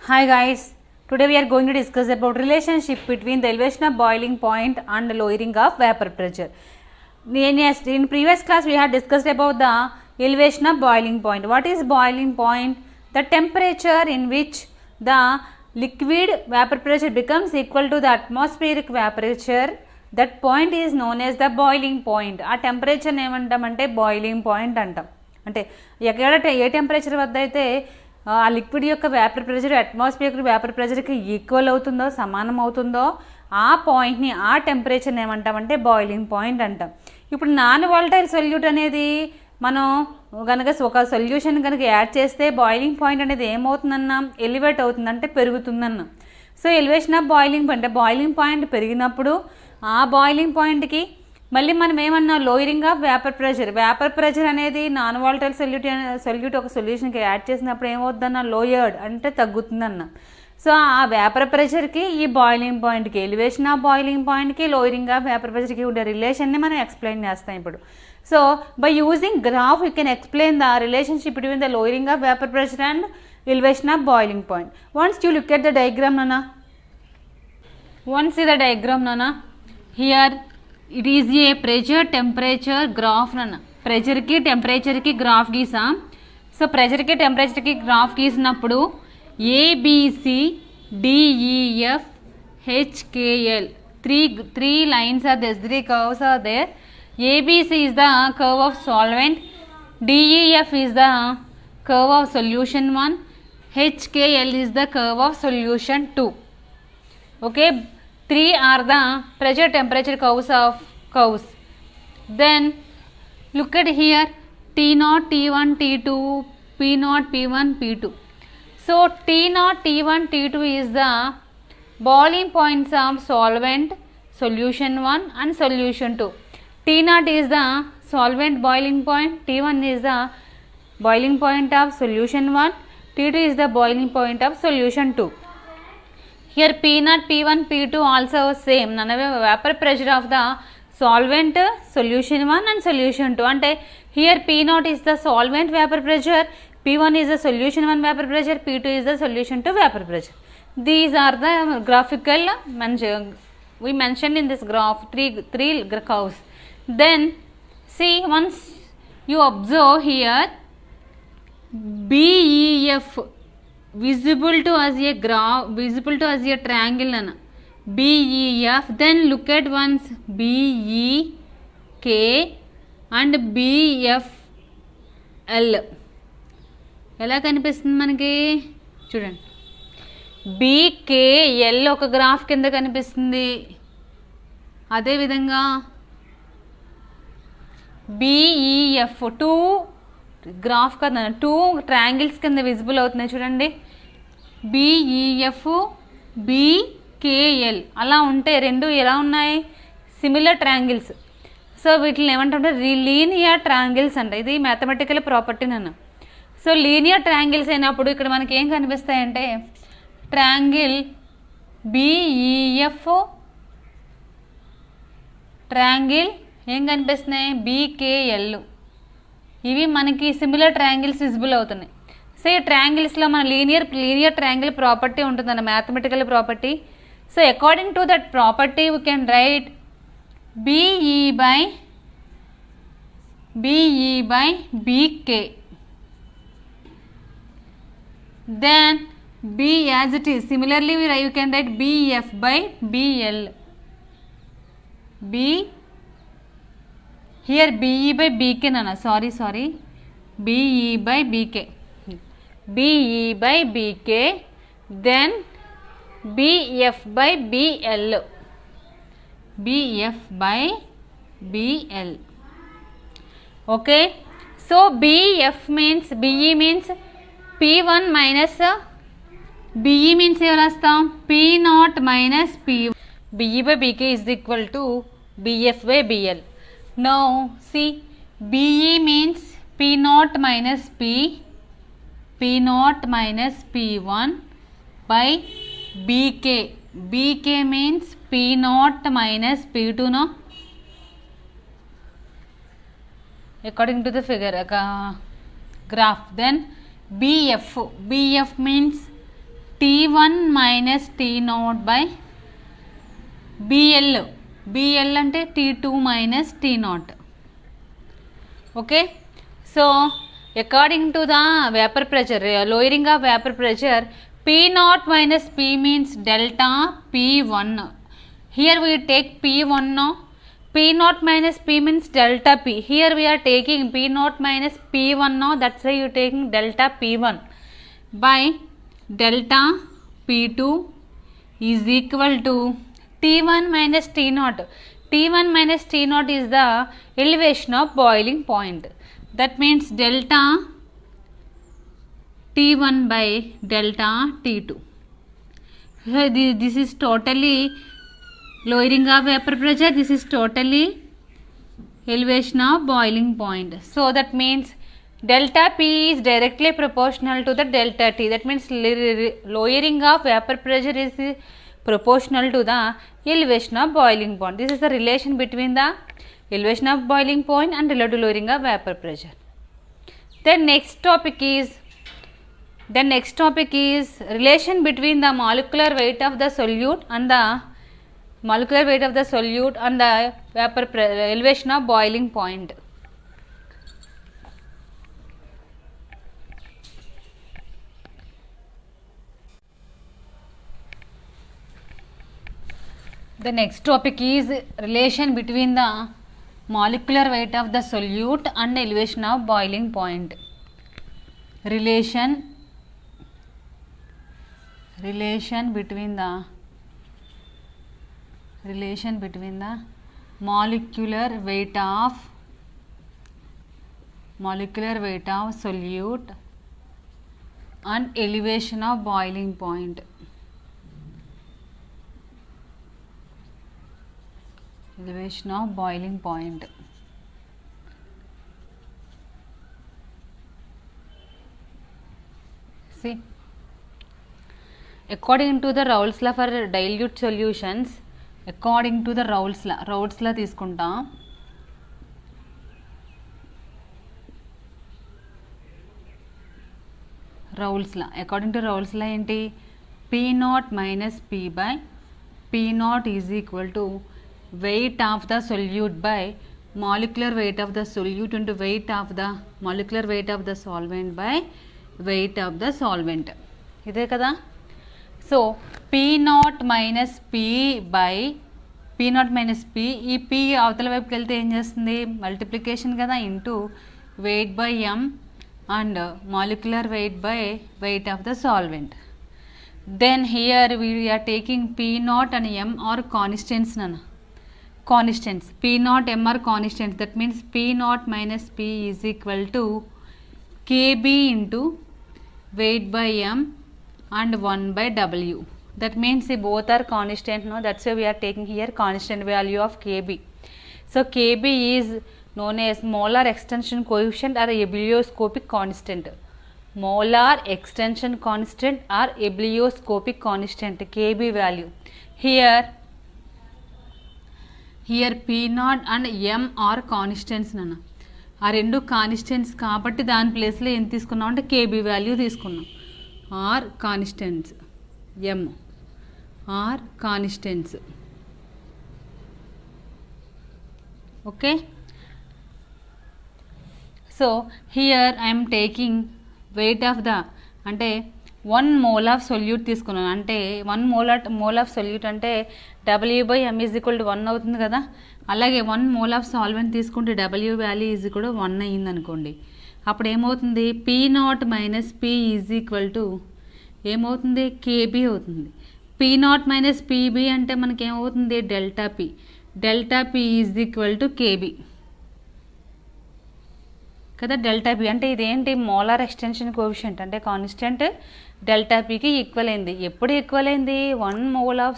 Hi guys, today we are going to discuss about relationship between the elevation of boiling point and lowering of vapor pressure. In previous class we had discussed about the elevation of boiling point. What is boiling point? The temperature in which the liquid vapor pressure becomes equal to the atmospheric vapor. That point is known as the boiling point. ఆ temperature ఏమంటామంటే boiling point అంటాం. అంటే ఎక్కడ ఏ temperature వద్ద అయితే ఆ liquid యొక్క vapour pressure atmosphere vapour ప్రెషర్కి ఈక్వల్ అవుతుందో సమానం అవుతుందో ఆ పాయింట్ని ఆ టెంపరేచర్ని ఏమంటామంటే బాయిలింగ్ పాయింట్ అంటాం. ఇప్పుడు నాన్ వాలటైల్ సొల్యూట్ అనేది మనం కనుక ఒక సొల్యూషన్ కనుక యాడ్ చేస్తే బాయిలింగ్ పాయింట్ అనేది ఏమవుతుందన్నా ఎలివేట్ అవుతుందంటే పెరుగుతుందన్నా. So elevation of boiling point అంటే బాయిలింగ్ పాయింట్ పెరిగినప్పుడు ఆ బాయిలింగ్ పాయింట్కి మళ్ళీ మనం ఏమన్నా లోయరింగ్ ఆఫ్ వేపర్ ప్రెషర్ అనేది నాన్ వాలటైల్ సొల్యూట్ ఒక సొల్యూషన్కి యాడ్ చేసినప్పుడు ఏమవుతుందన్న లోయర్డ్ అంటే తగ్గుతుందన్న. సో ఆ వేపర్ ప్రెషర్కి ఈ బాయిలింగ్ పాయింట్కి ఎలివేషన్ ఆఫ్ బాయిలింగ్ పాయింట్కి లోయరింగ్ ఆఫ్ వేపర్ ప్రెషర్కి ఉండే రిలేషన్ని మనం ఎక్స్ప్లెయిన్ చేస్తాం ఇప్పుడు. So by using graph you can explain the relationship between the lowering of vapour pressure and elevation of boiling point. Once you look at the diagram, Nana. Once see the diagram, Nana. Here it is a pressure temperature graph, Nana. Pressure ki temperature ki graph గీసాం. So pressure కి temperature కి graph గీసినప్పుడు ABC DEF HKL three lines are there, three curves are there. ABC is the curve of solvent, DEF is the curve of solution 1, HKL is the curve of solution 2. Okay, three are the pressure temperature curves. Then look at here, T0 T1 T2 P0 P1 P2. So T0 T1 T2 is the boiling points of solvent solution 1 and solution 2. T0 is the solvent boiling point, T1 is the boiling point of solution 1, T2 is the boiling point of solution 2. Here P0 P1 P2 also same vapor pressure of the solvent solution 1 and solution 2. And here P0 is the solvent vapor pressure, P1 is the solution 1 vapor pressure, P2 is the solution 2 vapor pressure. These are the graphical we mentioned in this graph three curves. Then see, once you observe here BEF visible to us a triangle nana. BEF, then look at once BEK and BFL. ఎలా కనిపిస్తుంది మనకి చూడండి, BKL ఒక graph కింద కనిపిస్తుంది. అదేవిధంగా BEF two graph కదా, two triangles కింద విజిబుల్ అవుతున్నాయి చూడండి. BEF BKL అలా ఉంటే రెండు ఎలా ఉన్నాయి, సిమిలర్ ట్రయాంగిల్స్. సో వీటిని ఏమంటే లీనియర్ ట్రయాంగిల్స్ అంట. ఇది మ్యాథమెటికల్ ప్రాపర్టీ నన్ను. సో లీనియర్ ట్రయాంగిల్స్ అయినప్పుడు ఇక్కడ మనకి ఏం కనిపిస్తాయంటే ట్రయాంగిల్ BEF ట్రయాంగిల్ ఏం కనిపిస్తున్నాయి BKL. ఇవి మనకి సిమిలర్ ట్రయాంగిల్స్ విజిబుల్ అవుతున్నాయి. సో ఈ ట్రయాంగిల్స్లో మన లీనియర్ ట్రయాంగిల్ ప్రాపర్టీ ఉంటుందన్న mathematical property. So according to that property we can write BE by BK. Then B as it is. Similarly you can write BF by BL. Here BE by BK nana, sorry BE by BK, BE by BK, then BF by BL, BF by BL. Okay, so BE means P1 minus BE means ఏం రాస్తాం P0 minus P. BE by BK is equal to BF by BL. Now see, BE means P0 minus P1 by BK. BK means P0 minus P2, no? According to the figure graph. Then BF means T1 minus T0 by BL. BL అంటే T2 minus T0. Okay. So according to the vapor pressure, lowering of vapor pressure, P0 minus P means delta P1. Here we take P1 now. P0 minus P means delta P. Here we are taking P0 minus P1 now. That's why you are taking delta P1 by delta P2 is equal to T1 minus T0. T1 minus T0 is the elevation of boiling point. That means delta T1 by delta T2. So this is totally lowering of vapor pressure. This is totally elevation of boiling point. So that means delta P is directly proportional to the delta T. That means lowering of vapor pressure is proportional to the elevation of boiling point. This is the relation between the elevation of boiling point and relative lowering of vapor pressure. Then next topic is relation between the molecular weight of the solute and the vapor elevation of boiling point. The next topic is relation between the molecular weight of the solute and elevation of boiling point. Relation between the molecular weight of solute and elevation of boiling point. Elevation of boiling point. See, according to the Raoult's law for dilute solutions, according to the Raoult's law తీసుకుంటాం. Raoult's law, according to Raoult's law ఏంటి? P0 minus P by P0 is equal to weight of the solute by molecular weight of the solute into weight of the molecular weight of the solvent by weight of the solvent. ఇదే కదా. So P0 minus P by P0 minus P, ఈ P అవతల వైపుకి వెళ్తే ఏం చేస్తుంది? Multiplication కదా, into weight by M and molecular weight by weight of the solvent. Then here we are taking P0 and M are constants nana. Constants. P0 M are constants. That means P0 minus P is equal to Kb into weight by M and 1 by W. That means both are constant. No, that's why we are taking here constant value of Kb. So Kb is known as molar extension coefficient or ebullioscopic constant. Molar extension constant or ebullioscopic constant, Kb value. Here P0 and M are constants nana. ఆ రెండు constants కాబట్టి దాని ప్లేస్లో ఏం తీసుకున్నాం అంటే KB value తీసుకున్నాం. R constants, M R constants. Okay. So here I'm taking weight of the అంటే 1 mole ఆఫ్ సొల్యూట్ తీసుకున్నాను. అంటే 1 mole ఆఫ్ సొల్యూట్ అంటే W/M ఈజ్ ఈక్వల్ టు 1 అవుతుంది కదా. అలాగే 1 mole ఆఫ్ సాల్వెంట్ తీసుకుంటే W వాల్యూ ఈజ్ కూడా 1 అయ్యింది అనుకోండి. అప్పుడు ఏమవుతుంది? P0 minus P is equal to ఏమవుతుంది? KB అవుతుంది. P0 మైనస్ PB అంటే మనకి ఏమవుతుంది? Delta P. Delta P is equal to KB కదా. డెల్టా P అంటే ఇదేంటి? మోలార్ ఎక్స్టెన్షన్ కోఎఫిషియంట్ అంటే కాన్స్టెంట్ డెల్టా Pకి ఈక్వల్ అయింది. ఎప్పుడు ఈక్వల్ అయింది? 1 mole of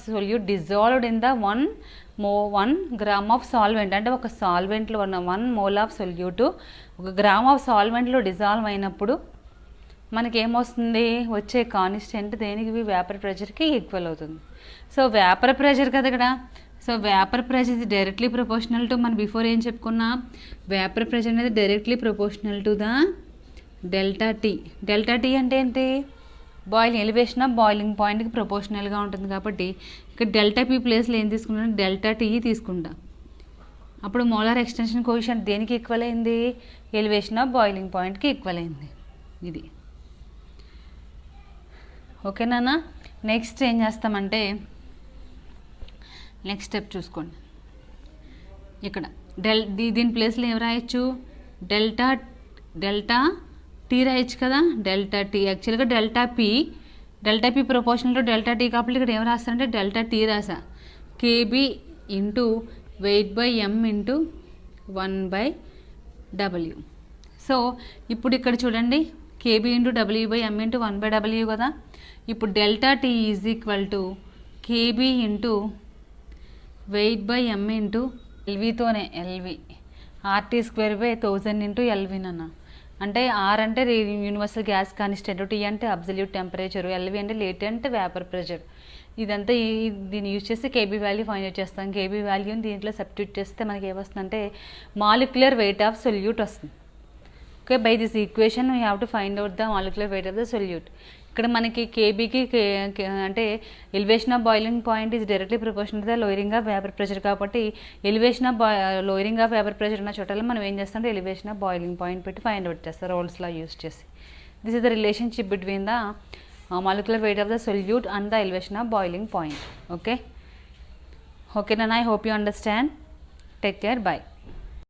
solute dissolved in the 1 gram of solvent. అంటే ఒక సాల్వెంట్లో ఉన్న 1 mole of solute 1 gram of సాల్వెంట్లో డిజాల్వ్ అయినప్పుడు మనకేమొస్తుంది? వచ్చే కాన్స్టెంట్ దేనికి? వేపర్ ప్రెషర్కి ఈక్వల్ అవుతుంది. సో వేపర్ ప్రెషర్ కదా ఇక్కడ. సో వేపర్ ప్రెషర్ ఇది డైరెక్ట్లీ ప్రపోర్షనల్ టు, మనం బిఫోర్ ఏం చెప్పుకున్నా? వేపర్ ప్రెషర్ అనేది directly proportional to the delta T అంటే ఏంటి? బాయిలింగ్ ఎలివేషన్ ఆఫ్ బాయిలింగ్ పాయింట్కి ప్రపోర్షనల్గా ఉంటుంది కాబట్టి ఇక్కడ డెల్టా పీ ప్లేస్లో ఏం తీసుకుంటాను? డెల్టా టీ తీసుకుంటా. అప్పుడు మోలార్ ఎక్స్టెన్షన్ కోఎఫిషియంట్ దేనికి ఈక్వల్ అయింది? ఎలివేషన్ ఆఫ్ బాయిలింగ్ పాయింట్కి ఈక్వల్ అయింది. ఇది ఓకేనా? నెక్స్ట్ ఏం చేస్తామంటే నెక్స్ట్ స్టెప్ చూసుకోండి. ఇక్కడ దీని ప్లేస్లో ఏం రాయొచ్చు? డెల్టా టీ రాయొచ్చు కదా. డెల్టా టీ యాక్చువల్గా delta P proportional to delta T కాబట్టి ఇక్కడ ఏం రాస్తారంటే డెల్టా టీ రాసా. KB into weight by M into 1/W. So ఇప్పుడు ఇక్కడ చూడండి, KB into W by M into 1/W కదా. ఇప్పుడు delta T is equal to KB into weight by M into ఎల్వీతోనే RT square by 1000 into LV అన్న. అంటే R అంటే universal gas constant, T అంటే అబ్సల్యూట్ టెంపరేచర్, ఎల్వీ అంటే latent vapour pressure. ఇదంతా దీన్ని యూజ్ చేసి కేబీ వాల్యూ ఫైండ్ అవుట్ చేస్తాం. కేబీ వాల్యూని దీంట్లో సబ్స్టిట్యూట్ చేస్తే మనకి ఏమొస్తుందంటే మాలిక్యులర్ వెయిట్ ఆఫ్ సొల్యూట్ వస్తుంది. Okay, by this equation we have to find out the molecular weight of the solute. ఇక్కడ మనకి కేబీకి అంటే elevation of boiling point is directly proportional to the lowering of vapour pressure కాబట్టి elevation of lowering of vapour pressure ఉన్న చోటలో మనం ఏం చేస్తామంటే ఎలివేషన్ ఆఫ్ బాయిలింగ్ పాయింట్ పెట్టి ఫైండ్ అవుట్ చేస్తాం రోల్స్లా యూజ్ చేసి. This is the relationship between the molecular weight of the solute and the elevation of boiling point. Okay, Nana, I hope you understand. Take care. Bye.